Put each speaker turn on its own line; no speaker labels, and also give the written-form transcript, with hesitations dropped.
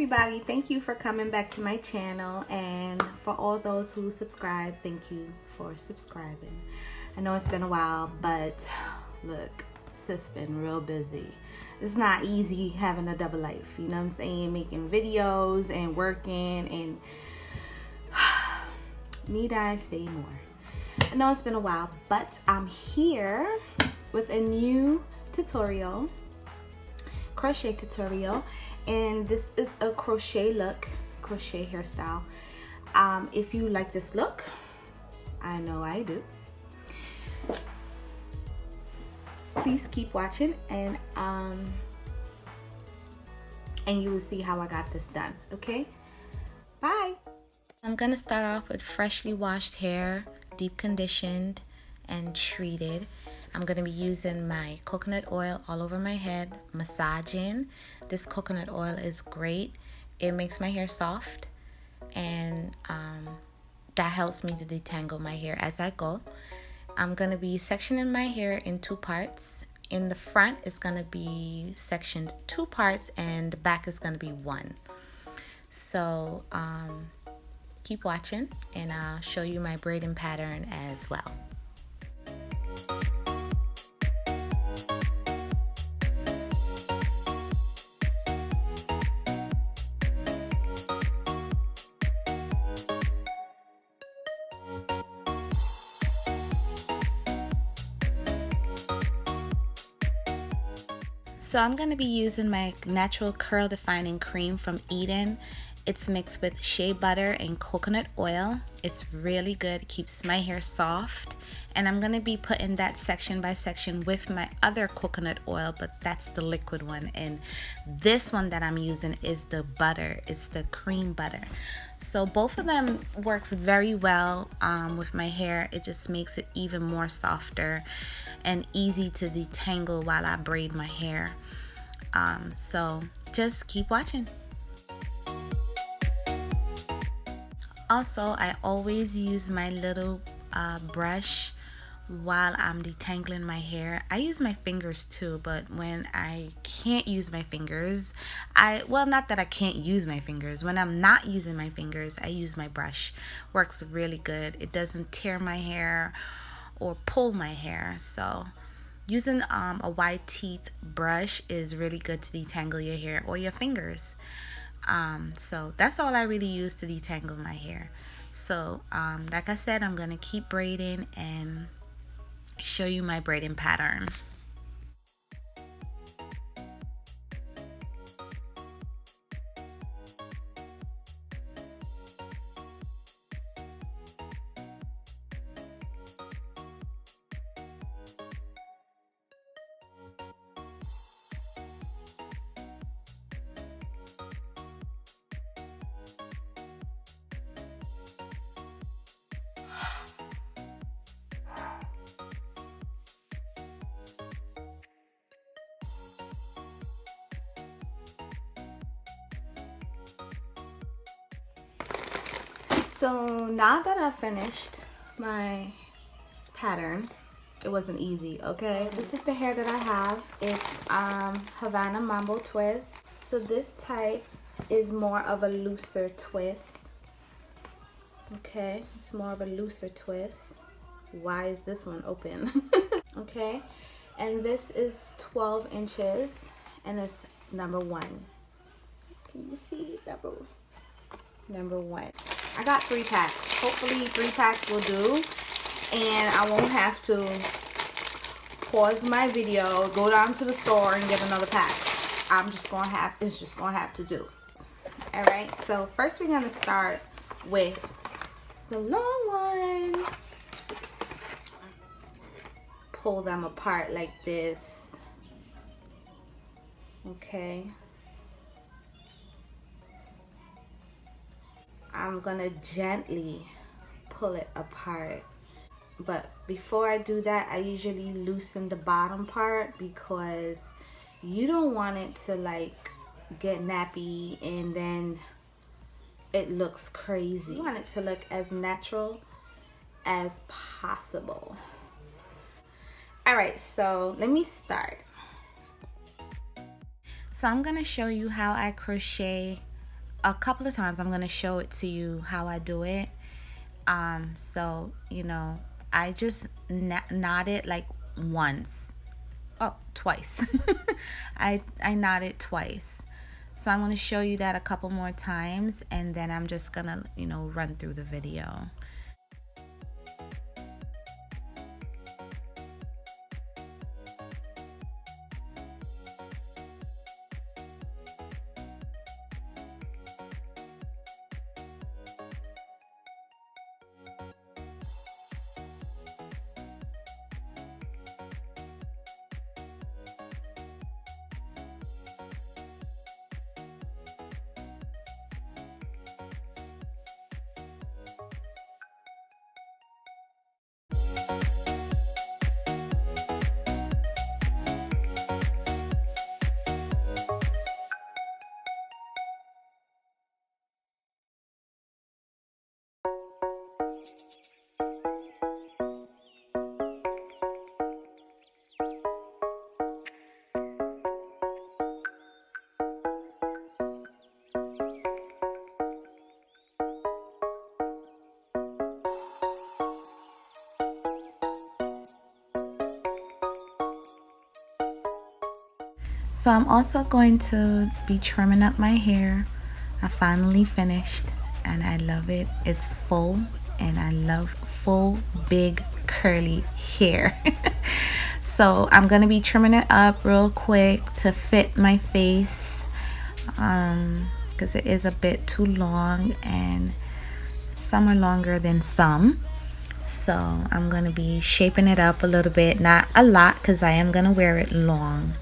everybody, thank you for coming back to my channel, and for all those who subscribe, thank you for subscribing. I know it's been a while, but look, sis been real busy. It's not easy having a double life, you know what I'm saying? Making videos and working, and need I say more? I know it's been a while, but I'm here with a new tutorial, crochet tutorial, and this is a crochet look, crochet hairstyle. If you like this look, I know I do, please keep watching, and you will see how I got this done. Okay, bye. I'm gonna start off with freshly washed hair, deep conditioned and treated. I'm gonna be using my coconut oil all over my head, massaging. This coconut oil is great. It makes my hair soft, and that helps me to detangle my hair as I go. I'm gonna be sectioning my hair in 2 parts. In the front it's gonna be sectioned 2 parts, and the back is gonna be 1. So keep watching, and I'll show you my braiding pattern as well. So I'm going to be using my natural curl defining cream from Eden. It's mixed with shea butter and coconut oil. It's really good, it keeps my hair soft. And I'm going to be putting that section by section with my other coconut oil, but that's the liquid one. And this one that I'm using is the butter, it's the cream butter. So both of them works very well with my hair. It just makes it even more softer and easy to detangle while I braid my hair. So just keep watching. Also, I always use my little brush while I'm detangling my hair. I use my fingers too, but when I can't use my fingers, well, not that I can't use my fingers. When I'm not using my fingers, I use my brush. Works really good. It doesn't tear my hair or pull my hair. So using a wide teeth brush is really good to detangle your hair, or your fingers. So that's all I really use to detangle my hair. So like I said, I'm gonna keep braiding and show you my braiding pattern. So now that I finished my pattern, it wasn't easy, okay? This is the hair that I have. It's Havana Mambo Twist. So this type is more of a looser twist. Okay, it's more of a looser twist. Why is this one open? Okay, and this is 12 inches, and it's number 1. Can you see number 1? I got 3 packs. Hopefully 3 packs will do, and I won't have to pause my video, go down to the store and get another pack. It's just gonna have to do. All right, so first we're gonna start with the long one. Pull them apart like this. Okay. I'm gonna gently pull it apart, but before I do that, I usually loosen the bottom part, because you don't want it to like get nappy and then it looks crazy. You want it to look as natural as possible. All right, so let me start. So I'm gonna show you how I crochet a couple of times I'm gonna show it to you how I do it. So you know, I just knot it like once. Oh, twice. I knot it twice. So I'm gonna show you that a couple more times, and then I'm just gonna, you know, run through the video. So I'm also going to be trimming up my hair. I finally finished and I love it. It's full and I love full, big, curly hair. So I'm going to be trimming it up real quick to fit my face, because it is a bit too long and some are longer than some. So I'm going to be shaping it up a little bit, not a lot because I am going to wear it long.